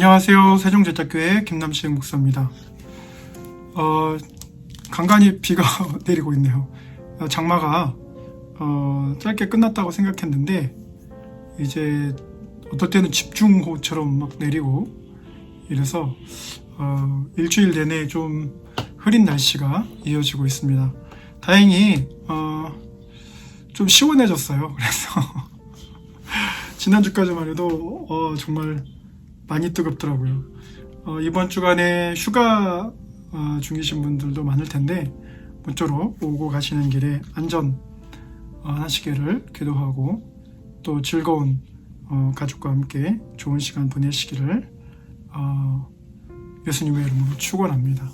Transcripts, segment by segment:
안녕하세요. 세종제자교회 김남식 목사입니다. 간간히 비가 내리고 있네요. 장마가 짧게 끝났다고 생각했는데 이제 어떨 때는 집중호우처럼 막 내리고 이래서 일주일 내내 좀 흐린 날씨가 이어지고 있습니다. 다행히 좀 시원해졌어요. 그래서 지난주까지만 해도 정말 많이 뜨겁더라고요. 이번 주간에 휴가 중이신 분들도 많을 텐데 모쪼록 오고 가시는 길에 안전 하시기를 기도하고 또 즐거운 가족과 함께 좋은 시간 보내시기를 예수님의 이름으로 축원합니다.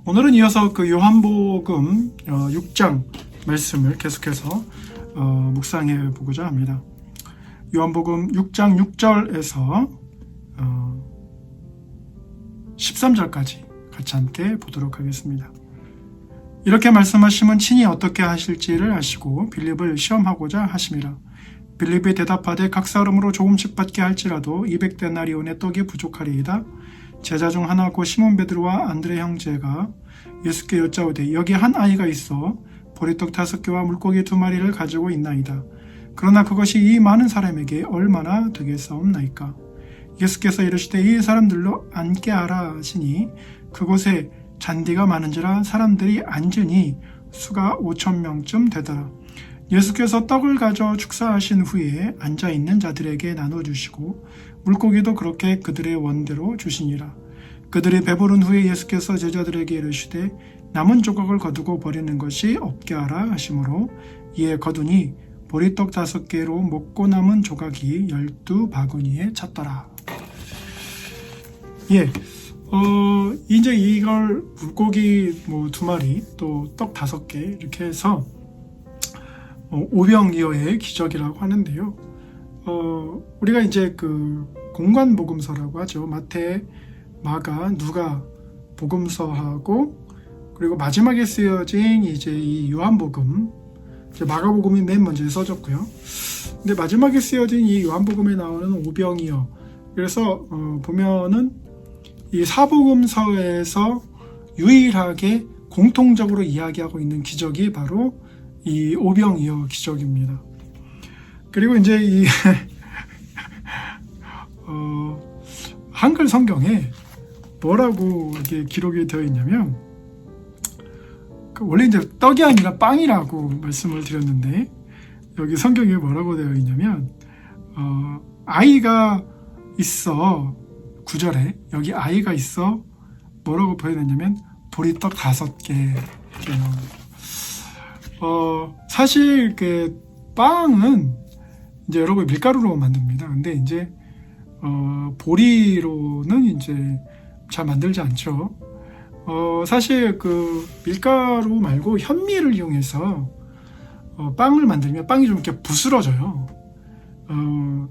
오늘은 이어서 그 요한복음 6장 말씀을 계속해서 묵상해 보고자 합니다. 요한복음 6장 6절에서 13절까지 같이 함께 보도록 하겠습니다. 이렇게 말씀하시면 친히 어떻게 하실지를 아시고 빌립을 시험하고자 하심이라. 빌립이 대답하되 각 사람으로 조금씩 받게 할지라도 200데나리온의 떡이 부족하리이다. 제자 중 하나 곧 시몬 베드로와 안드레 형제가 예수께 여짜오되 여기 한 아이가 있어 보리떡 5개와 물고기 2마리를 가지고 있나이다. 그러나 그것이 이 많은 사람에게 얼마나 되겠사옵나이까. 예수께서 이르시되 이 사람들로 앉게 하라 하시니 그곳에 잔디가 많은지라 사람들이 앉으니 수가 5,000명쯤 되더라. 예수께서 떡을 가져 축사하신 후에 앉아있는 자들에게 나눠주시고 물고기도 그렇게 그들의 원대로 주시니라. 그들이 배부른 후에 예수께서 제자들에게 이르시되 남은 조각을 거두고 버리는 것이 없게 하라 하시므로 이에 거두니 보리떡 5개로 먹고 남은 조각이 12바구니에 찼더라. 이제 이걸 물고기 2마리 또 떡 5개 이렇게 해서 오병이어의 기적이라고 하는데요. 우리가 이제 그 공관 복음서라고 하죠. 마태, 마가, 누가 복음서하고 그리고 마지막에 쓰여진 이제 이 요한복음, 이제 마가복음이 맨 먼저 써졌고요. 근데 마지막에 쓰여진 이 요한복음에 나오는 오병이어, 그래서 보면은 이 사복음서에서 유일하게 공통적으로 이야기하고 있는 기적이 바로 이 오병이어 기적입니다. 그리고 이제 이 한글 성경에 뭐라고 이렇게 기록이 되어 있냐면, 원래 이제 떡이 아니라 빵이라고 말씀을 드렸는데 여기 성경에 뭐라고 되어 있냐면 아이가 있어, 9절에 여기 아이가 있어 뭐라고 표현했냐면 보리떡 5개 이렇게 나옵니다. 사실 그 빵은 이제 여러분 밀가루로 만듭니다. 근데 이제 보리로는 이제 잘 만들지 않죠. 사실 그 밀가루 말고 현미를 이용해서 빵을 만들면 빵이 좀 이렇게 부스러져요.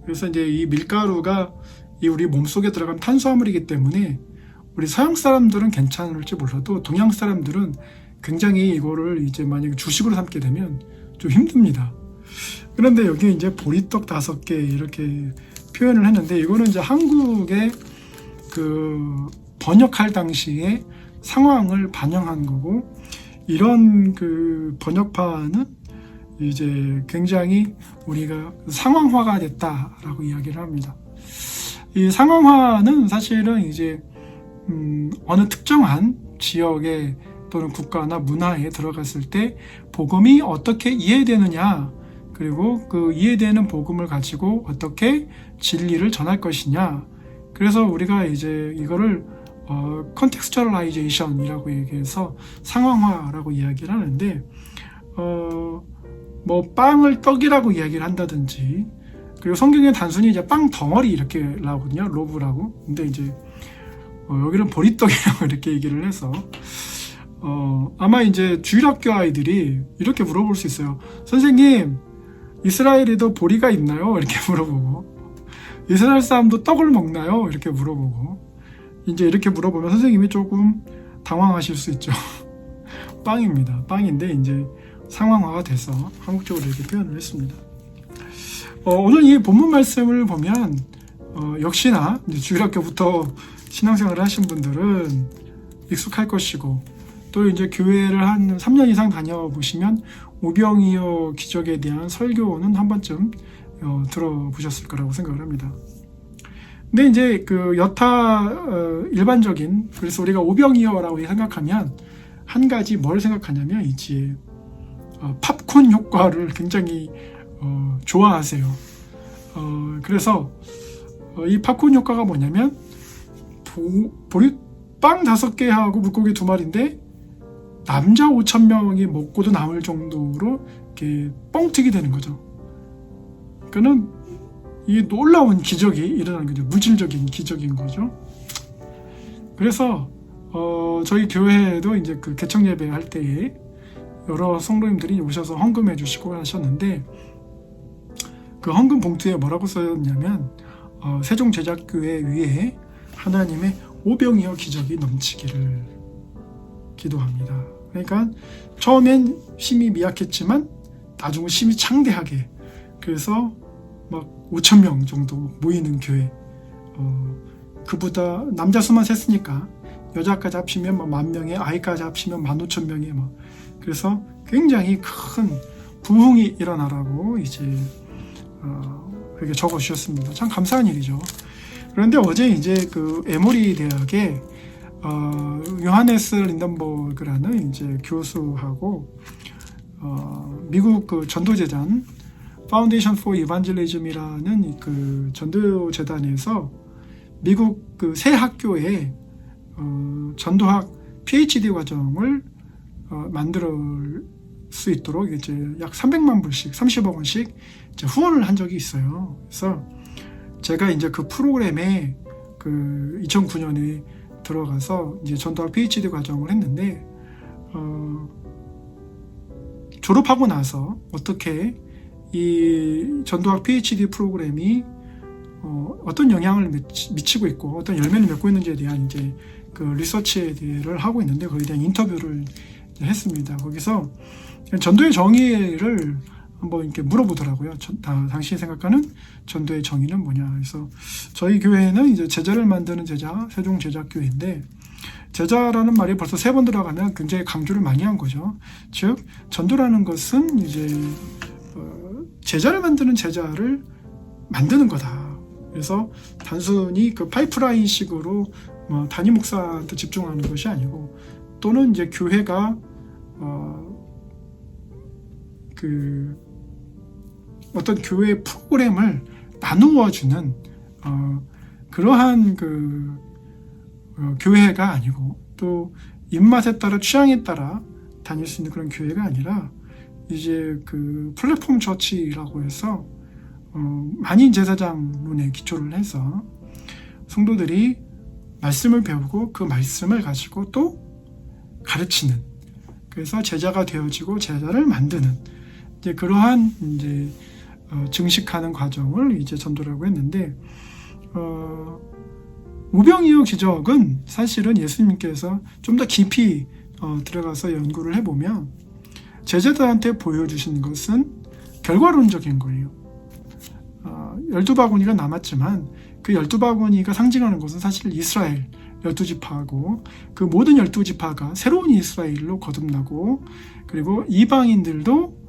그래서 이제 이 밀가루가 이 우리 몸속에 들어간 탄수화물이기 때문에 우리 서양 사람들은 괜찮을지 몰라도 동양 사람들은 굉장히 이거를 이제 만약에 주식으로 삼게 되면 좀 힘듭니다. 그런데 여기 이제 보리떡 5개 이렇게 표현을 했는데, 이거는 이제 한국의 그 번역할 당시에 상황을 반영한 거고, 이런 그 번역판은 이제 굉장히 우리가 상황화가 됐다라고 이야기를 합니다. 이 상황화는 사실은 이제 어느 특정한 지역에 또는 국가나 문화에 들어갔을 때 복음이 어떻게 이해되느냐, 그리고 그 이해되는 복음을 가지고 어떻게 진리를 전할 것이냐. 그래서 우리가 이제 이거를 contextualization이라고 얘기해서 상황화라고 이야기를 하는데, 빵을 떡이라고 이야기를 한다든지, 그리고 성경에 단순히 이제 빵 덩어리 이렇게 나오거든요. 로브라고. 근데 이제 여기는 보리떡이라고 이렇게 얘기를 해서 아마 이제 주일학교 아이들이 이렇게 물어볼 수 있어요. 선생님, 이스라엘에도 보리가 있나요? 이렇게 물어보고, 이스라엘 사람도 떡을 먹나요? 이렇게 물어보고, 이제 이렇게 물어보면 선생님이 조금 당황하실 수 있죠. 빵입니다. 빵인데 이제 상황화가 돼서 한국적으로 이렇게 표현을 했습니다. 오늘 이 본문 말씀을 보면 역시나 이제 주일학교부터 신앙생활을 하신 분들은 익숙할 것이고, 또 이제 교회를 한 3년 이상 다녀보시면 오병이어 기적에 대한 설교는 한 번쯤 들어보셨을 거라고 생각을 합니다. 근데 이제 그 여타 일반적인, 그래서 우리가 오병이어라고 생각하면 한 가지 뭘 생각하냐면 이제 팝콘 효과를 굉장히 좋아하세요. 그래서 이 팝콘 효과가 뭐냐면 빵 5개 하고 물고기 2마리인데 남자 5,000명이 먹고도 남을 정도로 이렇게 뻥튀기 되는 거죠. 그러니까는 이 놀라운 기적이 일어나는 거죠. 물질적인 기적인 거죠. 그래서 저희 교회에도 이제 그 개척 예배 할 때에 여러 성도님들이 오셔서 헌금해 주시고 하셨는데, 그 헌금 봉투에 뭐라고 써있냐면 세종제자교회 위에 하나님의 오병이어 기적이 넘치기를 기도합니다. 그러니까 처음엔 힘이 미약했지만 나중에 힘이 창대하게, 그래서 막 5,000명 정도 모이는 교회, 그보다 남자 수만 셌으니까 여자까지 합치면 10,000명에 아이까지 합치면 15,000명에 그래서 굉장히 큰 부흥이 일어나라고 이제 그렇게 적어 주셨습니다. 참 감사한 일이죠. 그런데 어제 이제 그 에모리 대학에 요하네스 린덴버그라는 이제 교수하고 미국 그 전도재단 Foundation for Evangelism이라는 그 전도재단에서 미국 그 새 학교에 전도학 PhD 과정을 만들 수 있도록 이제 약 300만 불씩 30억 원씩 이제 후원을 한 적이 있어요. 그래서 제가 이제 그 프로그램에 그 2009년에 들어가서 이제 전도학 PhD 과정을 했는데, 졸업하고 나서 어떻게 이 전도학 PhD 프로그램이 어떤 영향을 미치고 있고 어떤 열매를 맺고 있는지에 대한 이제 그 리서치를 하고 있는데, 거기에 대한 인터뷰를 했습니다. 거기서 전도의 정의를 한번 이렇게 물어보더라고요. 당신이 생각하는 전도의 정의는 뭐냐. 그래서 저희 교회는 이제 제자를 만드는 제자, 세종제자교회인데, 제자라는 말이 벌써 3번 들어가면 굉장히 강조를 많이 한 거죠. 즉, 전도라는 것은 이제 제자를 만드는 제자를 만드는 거다. 그래서 단순히 그 파이프라인식으로 단임 목사한테 집중하는 것이 아니고, 또는 이제 교회가 그 어떤 교회 프로그램을 나누어 주는 그러한 그 교회가 아니고, 또 입맛에 따라 취향에 따라 다닐 수 있는 그런 교회가 아니라 이제 그 플랫폼 처치라고 해서 만인 제사장론에 기초를 해서 성도들이 말씀을 배우고 그 말씀을 가지고 또 가르치는, 그래서 제자가 되어지고 제자를 만드는 이제 그러한 이제 증식하는 과정을 이제 전도라고 했는데, 오병이어 기적은 사실은 예수님께서 좀 더 깊이 들어가서 연구를 해보면 제자들한테 보여주신 것은 결과론적인 거예요. 12바구니가 남았지만 그 12바구니가 상징하는 것은 사실 이스라엘 12지파하고 그 모든 12지파가 새로운 이스라엘로 거듭나고, 그리고 이방인들도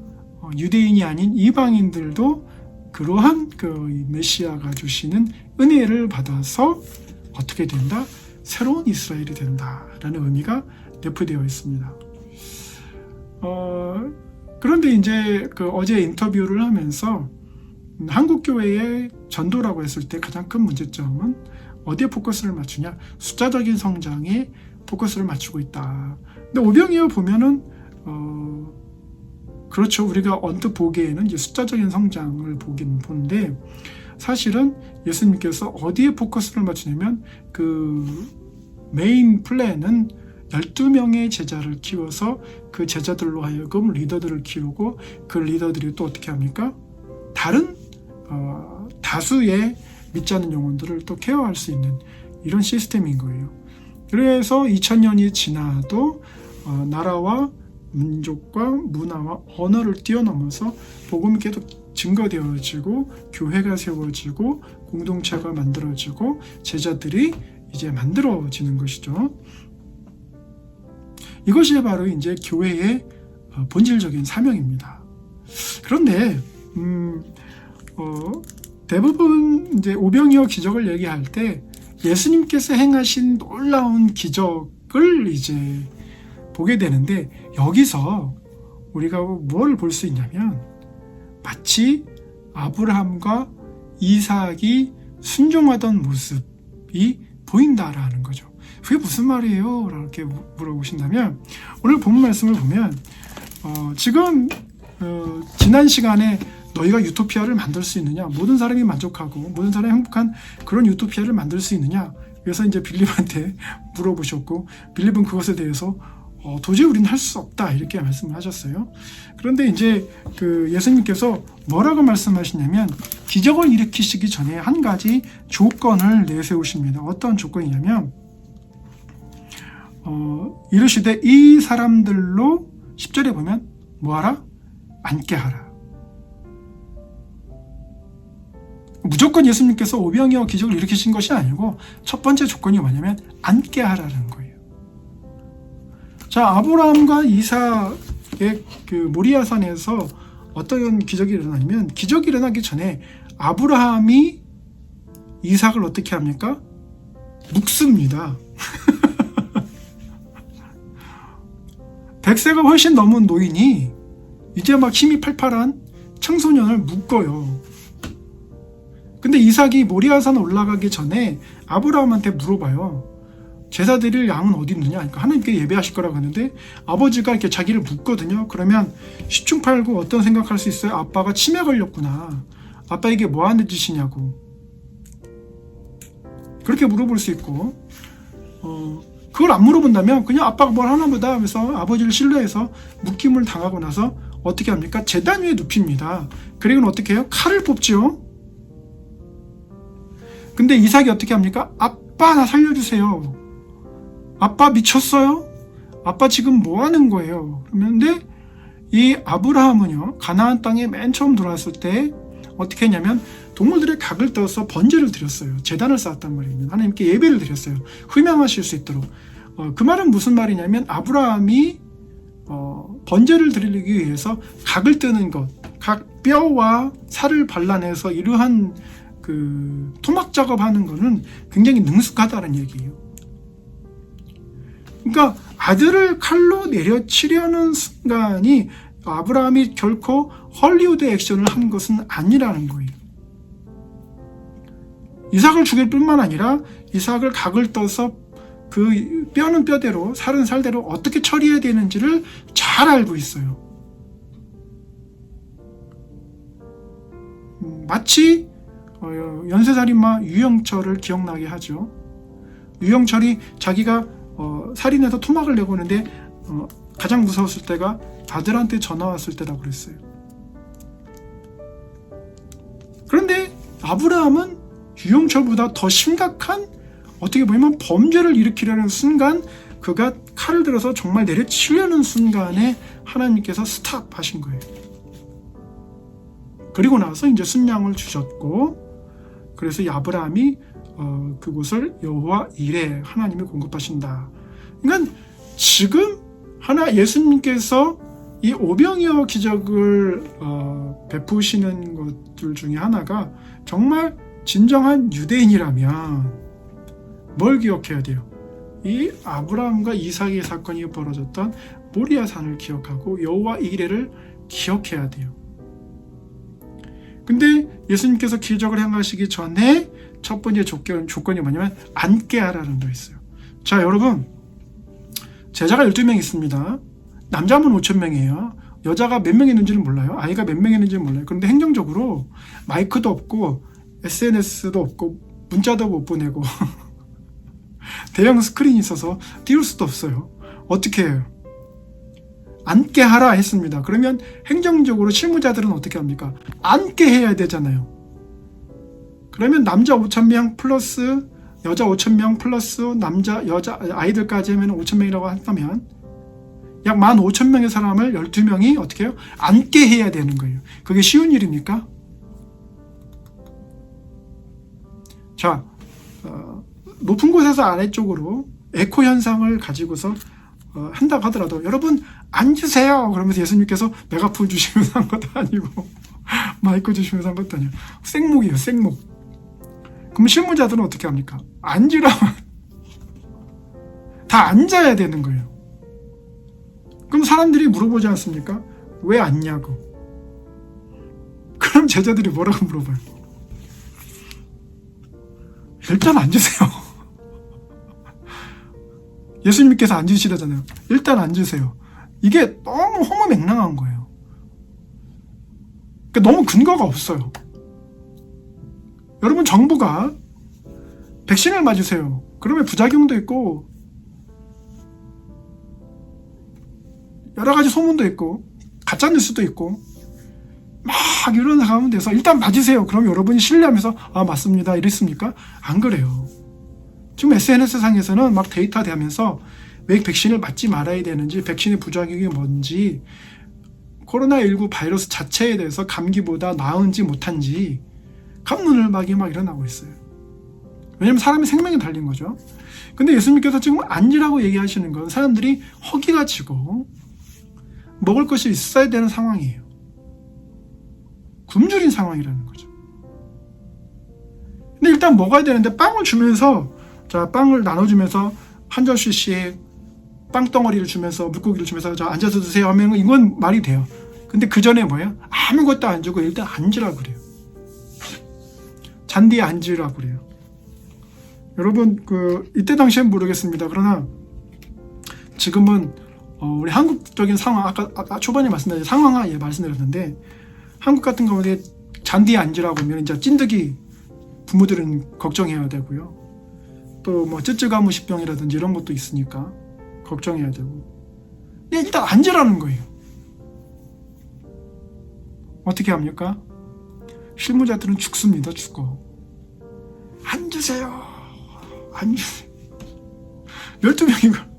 유대인이 아닌 이방인들도 그러한 그 메시아가 주시는 은혜를 받아서 어떻게 된다? 새로운 이스라엘이 된다라는 의미가 내포되어 있습니다. 그런데 이제 그 어제 인터뷰를 하면서 한국 교회의 전도라고 했을 때 가장 큰 문제점은 어디에 포커스를 맞추냐? 숫자적인 성장에 포커스를 맞추고 있다. 근데 오병이어 보면은 그렇죠. 우리가 언뜻 보기에는 이제 숫자적인 성장을 보는데, 사실은 예수님께서 어디에 포커스를 맞추냐면 그 메인 플랜은 12명의 제자를 키워서 그 제자들로 하여금 리더들을 키우고, 그 리더들이 또 어떻게 합니까? 다른 다수의 믿지 않는 영혼들을 또 케어할 수 있는 이런 시스템인 거예요. 그래서 2000년이 지나도 나라와 민족과 문화와 언어를 뛰어넘어서 복음이 계속 증거되어지고 교회가 세워지고 공동체가 만들어지고 제자들이 이제 만들어지는 것이죠. 이것이 바로 이제 교회의 본질적인 사명입니다. 그런데 대부분 이제 오병이어 기적을 얘기할 때 예수님께서 행하신 놀라운 기적을 이제 보게 되는데, 여기서 우리가 뭘 볼 수 있냐면 마치 아브라함과 이삭이 순종하던 모습이 보인다라는 거죠. 그게 무슨 말이에요? 이렇게 물어보신다면, 오늘 본 말씀을 보면 지금 지난 시간에 너희가 유토피아를 만들 수 있느냐, 모든 사람이 만족하고 모든 사람이 행복한 그런 유토피아를 만들 수 있느냐, 그래서 이제 빌립한테 물어보셨고, 빌립은 그것에 대해서 도저히 우리는 할 수 없다 이렇게 말씀을 하셨어요. 그런데 이제 그 예수님께서 뭐라고 말씀하시냐면, 기적을 일으키시기 전에 한 가지 조건을 내세우십니다. 어떤 조건이냐면 이르시되 이 사람들로 10절에 보면 뭐하라? 앉게 하라. 무조건 예수님께서 오병이어 기적을 일으키신 것이 아니고 첫 번째 조건이 뭐냐면 앉게 하라는 거예요. 자, 아브라함과 이삭의 그 모리아산에서 어떤 기적이 일어나냐면, 기적이 일어나기 전에 아브라함이 이삭을 어떻게 합니까? 묶습니다. 100세가 훨씬 넘은 노인이 이제 막 힘이 팔팔한 청소년을 묶어요. 근데 이삭이 모리아산 올라가기 전에 아브라함한테 물어봐요. 제사 드릴 양은 어디 있느냐? 그러니까 하나님께 예배하실 거라고 하는데, 아버지가 이렇게 자기를 묻거든요. 그러면 십중팔구 어떤 생각할 수 있어요? 아빠가 치매 걸렸구나. 아빠 이게 뭐 하는 짓이냐고. 그렇게 물어볼 수 있고, 그걸 안 물어본다면 그냥 아빠가 뭘 하나 보다 하면서 아버지를 신뢰해서 묶임을 당하고 나서 어떻게 합니까? 제단 위에 눕힙니다. 그리고는 어떻게 해요? 칼을 뽑죠. 근데 이삭이 어떻게 합니까? 아빠 나 살려주세요. 아빠 미쳤어요? 아빠 지금 뭐 하는 거예요? 그런데 이 아브라함은요, 가나안 땅에 맨 처음 들어왔을 때 어떻게 했냐면 동물들의 각을 떠서 번제를 드렸어요. 제단을 쌓았단 말입니다. 하나님께 예배를 드렸어요. 흠양하실 수 있도록. 그 말은 무슨 말이냐면, 아브라함이 번제를 드리기 위해서 각을 뜨는 것, 각 뼈와 살을 발라내서 이러한 그 토막 작업하는 거는 굉장히 능숙하다는 얘기예요. 그러니까 아들을 칼로 내려치려는 순간이 아브라함이 결코 헐리우드 액션을 한 것은 아니라는 거예요. 이삭을 죽일 뿐만 아니라 이삭을 각을 떠서 그 뼈는 뼈대로 살은 살대로 어떻게 처리해야 되는지를 잘 알고 있어요. 마치 연쇄살인마 유영철을 기억나게 하죠. 유영철이 자기가 살인해서 토막을 내고 오는데 가장 무서웠을 때가 아들한테 전화 왔을 때라고 그랬어요. 그런데 아브라함은 유영철보다 더 심각한, 어떻게 보면 범죄를 일으키려는 순간, 그가 칼을 들어서 정말 내려치려는 순간에 하나님께서 스탑하신 거예요. 그리고 나서 이제 순양을 주셨고, 그래서 이 아브라함이 그곳을 여호와 이레, 하나님이 공급하신다. 그러니까 지금 예수님께서 이 오병이어 기적을 베푸시는 것들 중에 하나가, 정말 진정한 유대인이라면 뭘 기억해야 돼요? 이 아브라함과 이삭의 사건이 벌어졌던 모리아산을 기억하고 여호와 이레를 기억해야 돼요. 근데 예수님께서 기적을 행하시기 전에 첫 번째 조건이 뭐냐면 앉게 하라는 거 있어요. 자, 여러분, 제자가 12명 있습니다. 남자면 5,000명이에요. 여자가 몇 명 있는지는 몰라요. 아이가 몇 명 있는지는 몰라요. 그런데 행정적으로 마이크도 없고 SNS도 없고 문자도 못 보내고 대형 스크린이 있어서 띄울 수도 없어요. 어떻게 해요? 앉게 하라 했습니다. 그러면 행정적으로 실무자들은 어떻게 합니까? 앉게 해야 되잖아요. 그러면 남자 5,000명 플러스 여자 5,000명 플러스 남자, 여자, 아이들까지 하면 5,000명이라고 한다면 약 15,000명의 사람을 12명이 어떻게 해요? 앉게 해야 되는 거예요. 그게 쉬운 일입니까? 자, 높은 곳에서 아래쪽으로 에코 현상을 가지고서 한다고 하더라도 여러분 앉으세요 그러면서 예수님께서 메가폰 주시면서 한 것도 아니고 마이크 주시면서 한 것도 아니고 생목이에요. 생목. 그럼 실무자들은 어떻게 합니까? 앉으라면 다 앉아야 되는 거예요. 그럼 사람들이 물어보지 않습니까? 왜 앉냐고. 그럼 제자들이 뭐라고 물어봐요? 일단 앉으세요. 예수님께서 앉으시라잖아요. 일단 앉으세요. 이게 너무 허무맹랑한 거예요. 그러니까 너무 근거가 없어요. 여러분, 정부가 백신을 맞으세요. 그러면 부작용도 있고 여러 가지 소문도 있고 가짜뉴스도 있고 막 이런 가운데서 일단 맞으세요. 그럼 여러분이 신뢰하면서 아 맞습니다 이랬습니까? 안 그래요. 지금 SNS상에서는 막 데이터 대하면서 왜 백신을 맞지 말아야 되는지, 백신의 부작용이 뭔지, 코로나19 바이러스 자체에 대해서 감기보다 나은지 못한지 갑론을박이 막 일어나고 있어요. 왜냐면 사람의 생명이 달린 거죠. 근데 예수님께서 지금 앉으라고 얘기하시는 건 사람들이 허기가 지고 먹을 것이 있어야 되는 상황이에요. 굶주린 상황이라는 거죠. 근데 일단 먹어야 되는데 빵을 주면서, 자, 빵을 나눠주면서 한 접시씩 빵덩어리를 주면서 물고기를 주면서 자, 앉아서 드세요 하면 이건 말이 돼요. 근데 그 전에 뭐예요? 아무것도 안 주고 일단 앉으라고 그래요. 잔디에 앉으라고 그래요. 여러분, 이때 당시엔 모르겠습니다. 그러나 지금은 우리 한국적인 상황, 아까 초반에 말씀드린 상황화 말씀드렸는데, 한국 같은 경우에 잔디에 앉으라고 하면 이제 찐득이 부모들은 걱정해야 되고요. 또 뭐 쯔쯔가무시병이라든지 이런 것도 있으니까 걱정해야 되고. 근데 일단 앉으라는 거예요. 어떻게 합니까? 실무자들은 죽습니다. 죽어. 앉으세요. 앉으세요. 12명이고.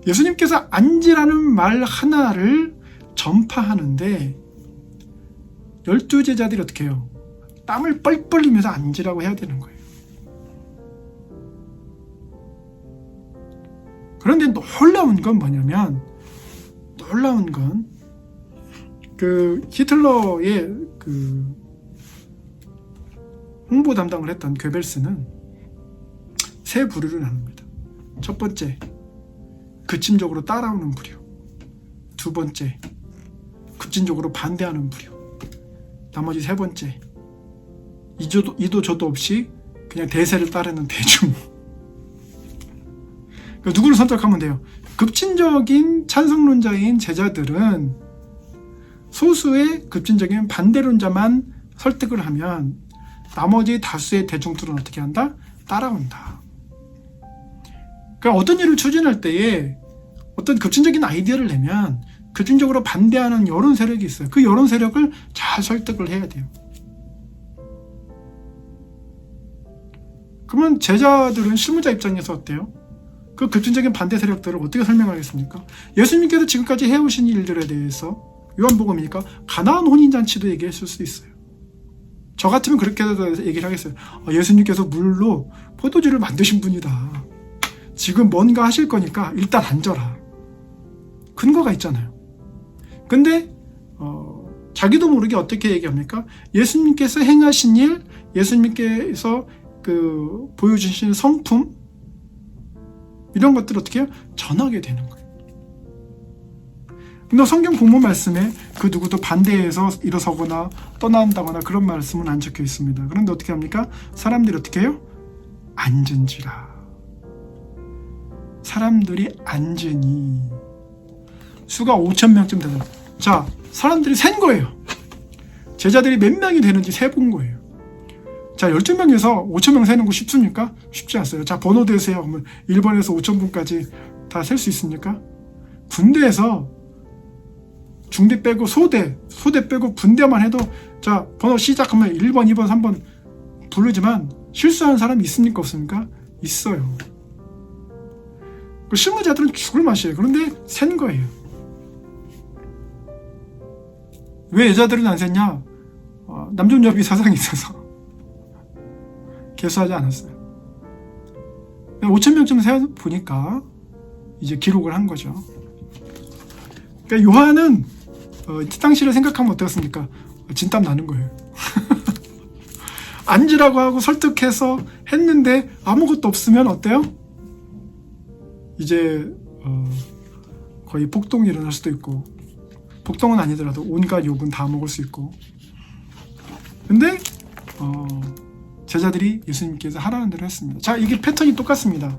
예수님께서 앉으라는 말 하나를 전파하는데 12제자들이 어떻게 해요? 땀을 뻘뻘 흘리면서 앉으라고 해야 되는 거예요. 그런데 놀라운 건 뭐냐면, 놀라운 건 히틀러의 홍보 담당을 했던 괴벨스는 세 부류를 나눕니다. 첫 번째, 급진적으로 따라오는 부류. 두 번째, 급진적으로 반대하는 부류. 나머지 세 번째, 이도 저도 없이 그냥 대세를 따르는 대중. 그러니까 누구를 선택하면 돼요? 급진적인 찬성론자인 제자들은 소수의 급진적인 반대론자만 설득을 하면 나머지 다수의 대중들은 어떻게 한다? 따라온다. 그러니까 어떤 일을 추진할 때에 어떤 급진적인 아이디어를 내면 급진적으로 반대하는 여론 세력이 있어요. 그 여론 세력을 잘 설득을 해야 돼요. 그러면 제자들은 실무자 입장에서 어때요? 그 급진적인 반대 세력들을 어떻게 설명하겠습니까? 예수님께서 지금까지 해오신 일들에 대해서 요한복음이니까 가나안 혼인잔치도 얘기했을 수 있어요. 저 같으면 그렇게 얘기를 하겠어요. 예수님께서 물로 포도주를 만드신 분이다. 지금 뭔가 하실 거니까 일단 앉아라. 근거가 있잖아요. 근데 자기도 모르게 어떻게 얘기합니까? 예수님께서 행하신 일, 예수님께서 보여주신 성품, 이런 것들을 어떻게 해요? 전하게 되는 거예요. 근데 성경 본문 말씀에 그 누구도 반대해서 일어서거나 떠난다거나 그런 말씀은 안 적혀 있습니다. 그런데 어떻게 합니까? 사람들이 어떻게 해요? 앉은지라. 사람들이 앉으니. 수가 5,000명쯤 되는. 자, 사람들이 센 거예요. 제자들이 몇 명이 되는지 세본 거예요. 자, 12명에서 5,000명 세는 거 쉽습니까? 쉽지 않어요. 자, 번호 대세요. 그러면 1번에서 5,000분까지 다 셀 수 있습니까? 군대에서 중대 빼고 소대 빼고 군대만 해도 자, 번호 시작하면 1번, 2번, 3번 부르지만 실수하는 사람이 있습니까? 없습니까? 있어요. 실무자들은 죽을 맛이에요. 그런데 센 거예요. 왜 여자들은 안 셌냐? 남존여비 사상이 있어서. 개수하지 않았어요. 5,000명쯤 세워 보니까 이제 기록을 한 거죠. 그러니까 요한은 이 당시를 생각하면 어떻습니까? 진땀 나는 거예요. 앉으라고 하고 설득해서 했는데 아무것도 없으면 어때요? 이제 거의 폭동이 일어날 수도 있고, 폭동은 아니더라도 온갖 욕은 다 먹을 수 있고. 근데 제자들이 예수님께서 하라는 대로 했습니다. 자, 이게 패턴이 똑같습니다.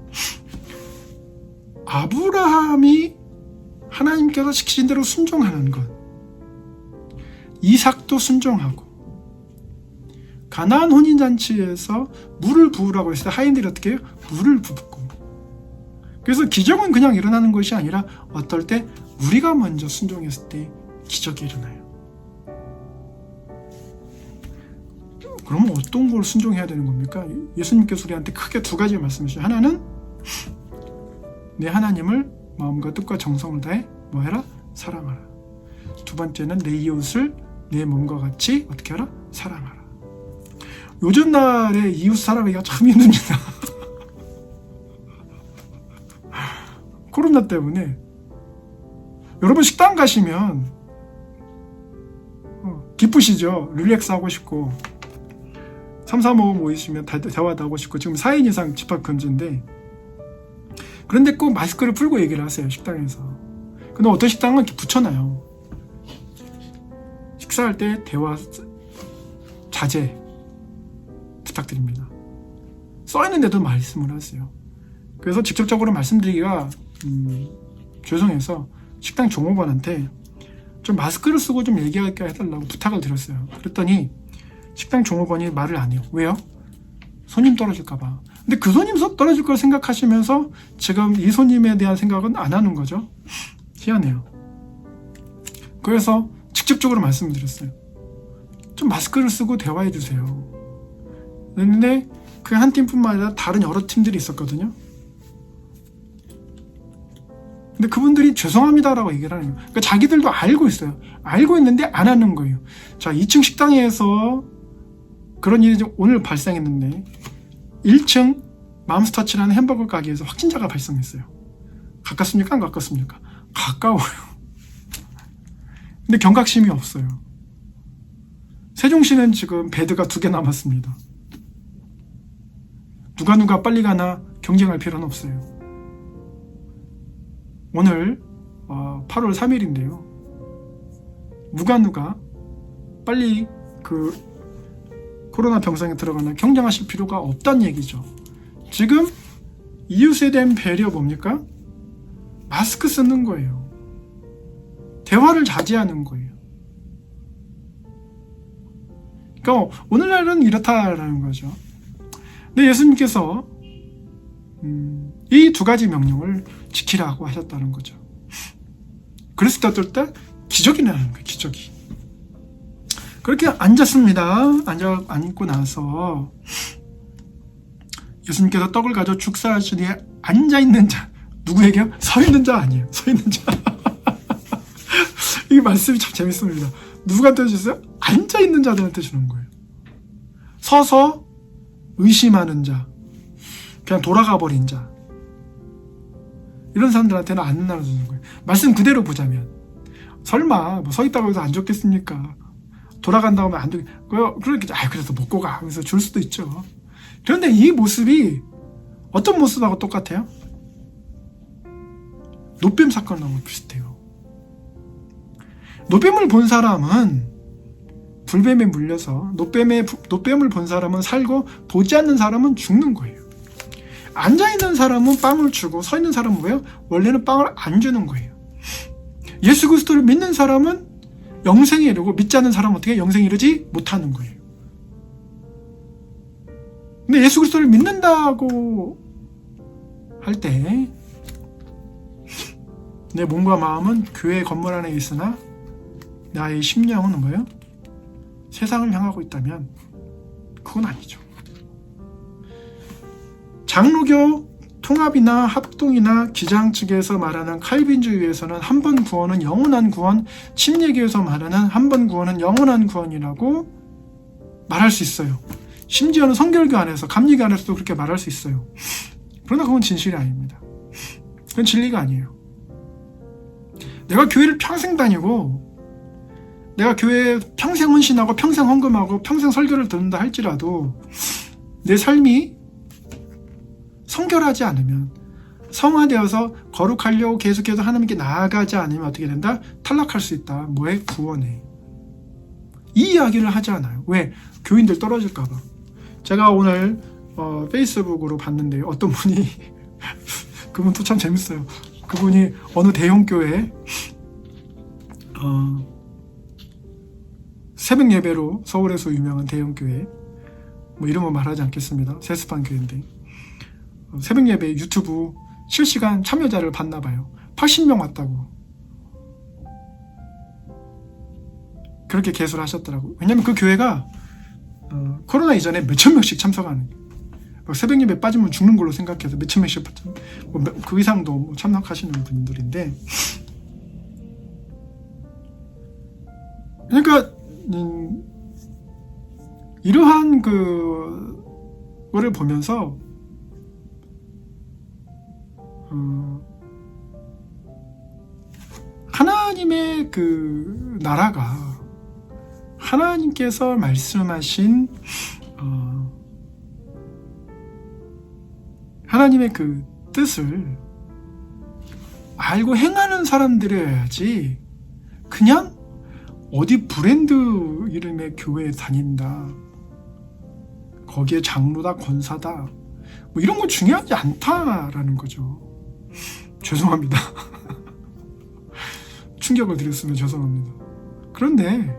아브라함이 하나님께서 시키신 대로 순종하는 것, 이삭도 순종하고, 가나안 혼인잔치에서 물을 부으라고 했을 때 하인들이 어떻게 해요? 물을 붓고. 그래서 기적은 그냥 일어나는 것이 아니라 어떨 때 우리가 먼저 순종했을 때 기적이 일어나요. 그러면 어떤 걸 순종해야 되는 겁니까? 예수님께서 우리한테 크게 두 가지 말씀하시죠. 하나는 내 하나님을 마음과 뜻과 정성을 다해 뭐해라? 사랑하라. 두 번째는 내 이웃을 내 몸과 같이 어떻게 하라? 사랑하라. 요즘 날에 이웃 사랑하기가 참 힘듭니다. 코로나 때문에. 여러분 식당 가시면 기쁘시죠? 릴렉스 하고 싶고 3, 4, 5 모이시면 대화도 하고 싶고, 지금 4인 이상 집합 금지인데, 그런데 꼭 마스크를 풀고 얘기를 하세요, 식당에서. 근데 어떤 식당은 이렇게 붙여놔요. 식사할 때 대화 자제 부탁드립니다. 써있는데도 말씀을 하세요. 그래서 직접적으로 말씀드리기가 죄송해서 식당 종업원한테 좀 마스크를 쓰고 좀 얘기하게 해달라고 부탁을 드렸어요. 그랬더니 식당 종업원이 말을 안 해요. 왜요? 손님 떨어질까봐. 근데 그 손님 떨어질 걸 생각하시면서 지금 이 손님에 대한 생각은 안 하는 거죠. 희한해요. 그래서 직접적으로 말씀을 드렸어요. 좀 마스크를 쓰고 대화해 주세요. 그런데 그 한 팀뿐만 아니라 다른 여러 팀들이 있었거든요. 근데 그분들이 죄송합니다라고 얘기를 하는 거예요. 그러니까 자기들도 알고 있어요. 알고 있는데 안 하는 거예요. 자, 2층 식당에서 그런 일이 오늘 발생했는데 1층 맘스터치라는 햄버거 가게에서 확진자가 발생했어요. 가깝습니까? 안 가깝습니까? 가까워요. 근데 경각심이 없어요. 세종시는 지금 베드가 2개 남았습니다. 누가 빨리 가나 경쟁할 필요는 없어요. 오늘 8월 3일인데요. 누가 빨리 그 코로나 병상에 들어가나 경쟁하실 필요가 없다는 얘기죠. 지금 이웃에 대한 배려 뭡니까? 마스크 쓰는 거예요. 대화를 자제하는 거예요. 그러니까 오늘날은 이렇다라는 거죠. 근데 예수님께서 이 두 가지 명령을 지키라고 하셨다는 거죠. 그랬을 때 어떨 때 기적이 나는 거예요. 기적이. 그렇게 앉았습니다. 앉고 나서 예수님께서 떡을 가져 축사하시니 앉아있는 자, 누구에게요? 서있는 자 아니에요. 서있는 자. 이 말씀이 참 재밌습니다. 누구한테 주세요? 앉아있는 자들한테 주는 거예요. 서서 의심하는 자, 그냥 돌아가 버린 자, 이런 사람들한테는 안 나눠주는 거예요. 말씀 그대로 보자면 설마 뭐 서 있다고 해서 안 좋겠습니까? 돌아간다고 하면 안 돼. 그렇게 그래서 먹고 가 하면서 줄 수도 있죠. 그런데 이 모습이 어떤 모습하고 똑같아요? 노뱀 사건하고 비슷해요. 노뱀을 본 사람은 불뱀에 물려서 노뱀을 본 사람은 살고 보지 않는 사람은 죽는 거예요. 앉아있는 사람은 빵을 주고 서 있는 사람은 뭐예요? 원래는 빵을 안 주는 거예요. 예수 그리스도를 믿는 사람은 영생에 이르고 믿지 않는 사람은 어떻게 영생에 이르지 못하는 거예요. 근데 예수 그리스도를 믿는다고 할 때 내 몸과 마음은 교회 건물 안에 있으나 나의 심령은 뭐예요? 세상을 향하고 있다면 그건 아니죠. 장로교 통합이나 합동이나 기장 측에서 말하는 칼빈주의에서는 한 번 구원은 영원한 구원, 침례교에서 말하는 한 번 구원은 영원한 구원이라고 말할 수 있어요. 심지어는 성결교 안에서, 감리교 안에서도 그렇게 말할 수 있어요. 그러나 그건 진실이 아닙니다. 그건 진리가 아니에요. 내가 교회를 평생 다니고 내가 교회에 평생 헌신하고 평생 헌금하고 평생 설교를 듣는다 할지라도 내 삶이 성결하지 않으면, 성화되어서 거룩하려고 계속해서 하나님께 나아가지 않으면 어떻게 된다? 탈락할 수 있다. 뭐에? 구원에. 이 이야기를 하지 않아요. 왜? 교인들 떨어질까 봐. 제가 오늘 페이스북으로 봤는데요. 어떤 분이 그분도 참 재밌어요. 그분이 어느 대형 교회 새벽 예배로 서울에서 유명한 대형 교회, 뭐 이름은 말하지 않겠습니다. 세스판 교회인데 새벽 예배 유튜브 실시간 참여자를 봤나 봐요. 80명 왔다고 그렇게 개소를 하셨더라고요. 왜냐면 그 교회가 코로나 이전에 몇천 명씩 참석하는, 새벽 예배 빠지면 죽는 걸로 생각해서 몇천 명씩 그 이상도 참석하시는 분들인데, 그러니까 이러한 그거를 보면서 하나님의 그 나라가, 하나님께서 말씀하신 하나님의 그 뜻을 알고 행하는 사람들이어야지, 그냥 어디 브랜드 이름의 교회에 다닌다, 거기에 장로다 권사다 뭐 이런 거 중요하지 않다라는 거죠. 죄송합니다. 충격을 드렸으면 죄송합니다. 그런데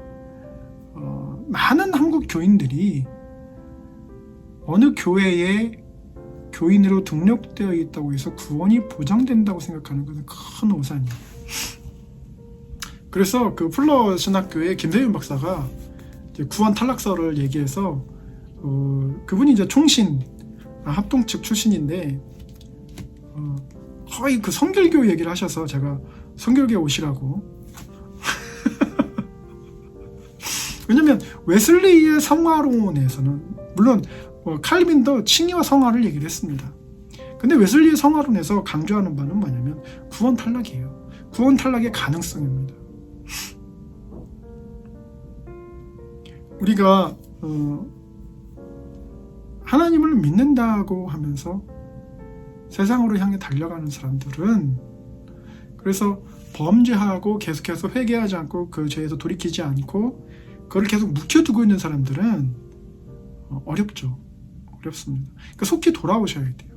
많은 한국 교인들이 어느 교회에 교인으로 등록되어 있다고 해서 구원이 보장된다고 생각하는 것은 큰 오산이에요. 그래서 그 풀러 신학교의 김세윤 박사가 이제 구원 탈락서를 얘기해서 그분이 이제 총신 합동 측 출신인데 거의 그 성결교 얘기를 하셔서 제가 성결교에 오시라고. 왜냐면 웨슬리의 성화론에서는 물론 칼빈도 칭의와 성화를 얘기를 했습니다. 근데 웨슬리의 성화론에서 강조하는 바는 뭐냐면 구원 탈락이에요. 구원 탈락의 가능성입니다. 우리가 하나님을 믿는다고 하면서 세상으로 향해 달려가는 사람들은, 그래서 범죄하고 계속해서 회개하지 않고 그 죄에서 돌이키지 않고 그걸 계속 묵혀두고 있는 사람들은 어렵죠. 어렵습니다. 그러니까 속히 돌아오셔야 돼요.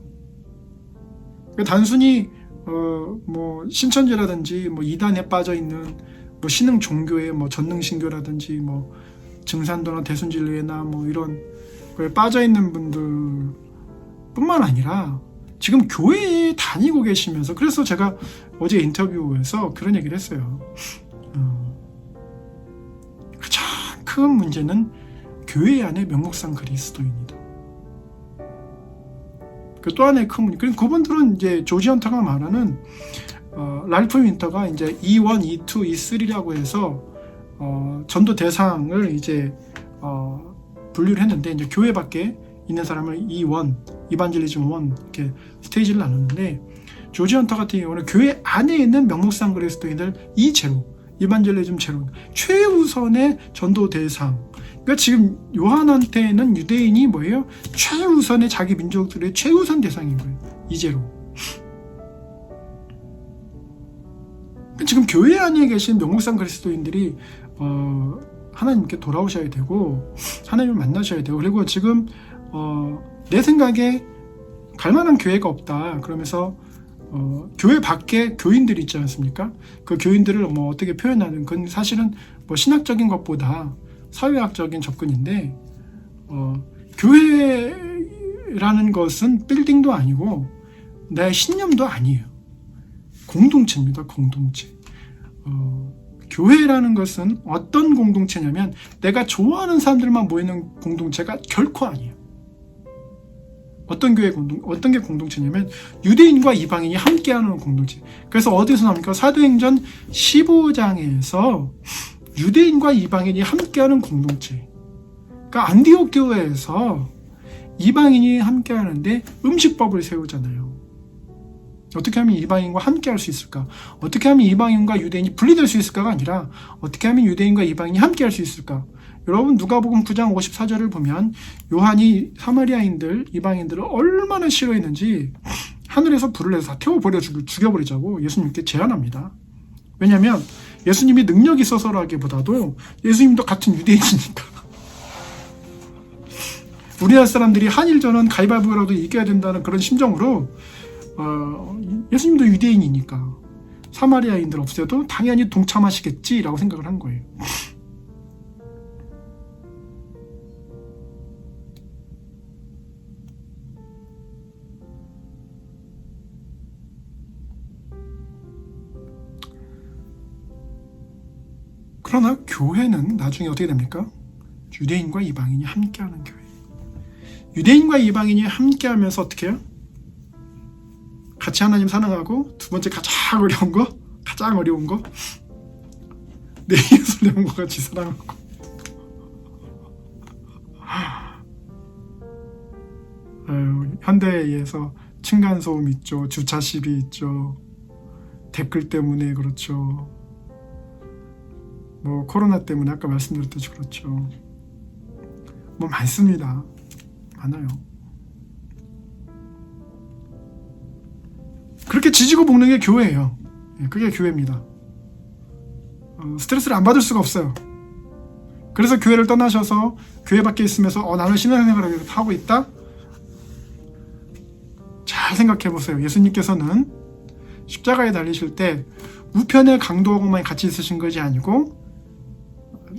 그러니까 단순히 뭐 신천지라든지 뭐 이단에 빠져 있는 뭐 신흥 종교의 뭐 전능 신교라든지 뭐 증산도나 대순진리회나 뭐 이런 거에 빠져 있는 분들뿐만 아니라 지금 교회에 다니고 계시면서, 그래서 제가 어제 인터뷰에서 그런 얘기를 했어요. 가장 큰 문제는 교회 안에 명목상 그리스도인이다. 그 또 하나의 큰 문제. 그리고 그분들은 이제 조지 헌터가 말하는 랄프 윈터가 이제 E1, E2, E3라고 해서 전도 대상을 이제 분류를 했는데, 이제 교회 밖에 있는 사람을 E1, 이반젤리즘 1 이렇게 스테이지를 나누는데, 조지 헌터 같은 경우는 교회 안에 있는 명목상 그리스도인들 E0, 이반젤리즘 0, 최우선의 전도 대상. 그러니까 지금 요한한테는 유대인이 뭐예요? 최우선의 자기 민족들의 최우선 대상인 거예요. E0. 지금 교회 안에 계신 명목상 그리스도인들이 하나님께 돌아오셔야 되고 하나님을 만나셔야 되고, 그리고 지금 내 생각에 갈만한 교회가 없다 그러면서 교회 밖에 교인들이 있지 않습니까? 그 교인들을 뭐 어떻게 표현하는, 그건 사실은 뭐 신학적인 것보다 사회학적인 접근인데, 교회라는 것은 빌딩도 아니고 내 신념도 아니에요. 공동체입니다. 공동체. 교회라는 것은 어떤 공동체냐면 내가 좋아하는 사람들만 모이는 공동체가 결코 아니에요. 어떤 게 공동체냐면 유대인과 이방인이 함께하는 공동체. 그래서 어디서 나옵니까? 사도행전 15장에서 유대인과 이방인이 함께하는 공동체. 그러니까 안디옥 교회에서 이방인이 함께 하는데 음식법을 세우잖아요. 어떻게 하면 이방인과 함께 할 수 있을까? 어떻게 하면 이방인과 유대인이 분리될 수 있을까가 아니라 어떻게 하면 유대인과 이방인이 함께 할 수 있을까? 여러분 누가복음 9장 54절을 보면 요한이 사마리아인들, 이방인들을 얼마나 싫어했는지 하늘에서 불을 내서 다 태워버려 죽여버리자고 예수님께 제안합니다. 왜냐하면 예수님이 능력이 있어서라기보다도 예수님도 같은 유대인이니까. 우리나라 사람들이 한일전은 가위바위보라도 이겨야 된다는 그런 심정으로 예수님도 유대인이니까 사마리아인들 없애도 당연히 동참하시겠지라고 생각을 한 거예요. 그러나 교회는 나중에 어떻게 됩니까? 유대인과 이방인이 함께하는 교회. 유대인과 이방인이 함께하면서 어떻게 해요? 같이 하나님 사랑하고 두 번째 가장 어려운 거 내 이웃을 내 몸과 같이 사랑하고 현대에 의해서 층간소음 있죠. 주차 시비 있죠. 댓글 때문에 그렇죠. 뭐 코로나 때문에 아까 말씀드렸듯이 그렇죠. 뭐 많습니다. 많아요. 그렇게 지지고 볶는 게 교회예요. 그게 교회입니다. 스트레스를 안 받을 수가 없어요. 그래서 교회를 떠나셔서 교회 밖에 있으면서 나는 신앙생활을 하고 있다? 잘 생각해 보세요. 예수님께서는 십자가에 달리실 때 우편에 강도하고만 같이 있으신 것이 아니고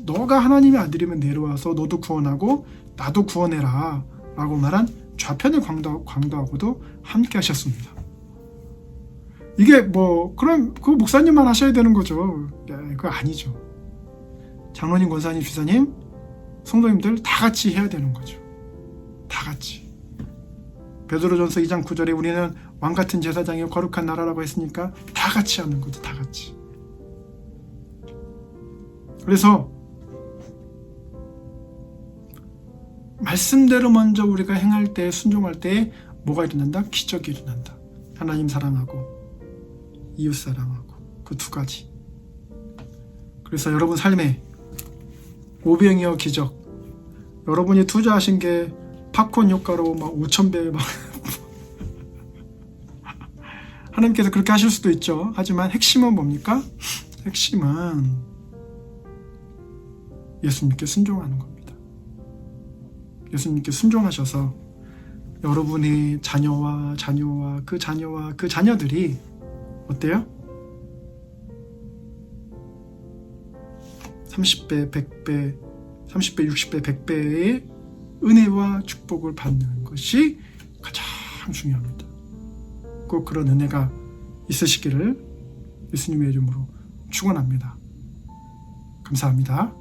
너가 하나님의 아들이면 내려와서 너도 구원하고 나도 구원해라 라고 말한 좌편의 강도하고도 함께 하셨습니다. 이게 그럼 그 목사님만 하셔야 되는 거죠. 그거 아니죠. 장로님, 권사님, 주사님, 성도님들 다 같이 해야 되는 거죠. 다 같이. 베드로전서 2장 9절에 우리는 왕같은 제사장이요 거룩한 나라라고 했으니까 다 같이 하는 거죠. 다 같이. 그래서 말씀대로 먼저 우리가 행할 때, 순종할 때 뭐가 일어난다? 기적이 일어난다. 하나님 사랑하고 이웃 사랑하고 그 두 가지. 그래서 여러분 삶에 오병이어 기적, 여러분이 투자하신 게 팝콘 효과로 막 5,000배 막 하나님께서 그렇게 하실 수도 있죠. 하지만 핵심은 뭡니까? 핵심은 예수님께 순종하는 겁니다. 예수님께 순종하셔서 여러분의 자녀와 그 자녀들이 어때요? 30배, 100배, 30배, 60배, 100배의 은혜와 축복을 받는 것이 가장 중요합니다. 꼭 그런 은혜가 있으시기를 예수님의 이름으로 축원합니다. 감사합니다.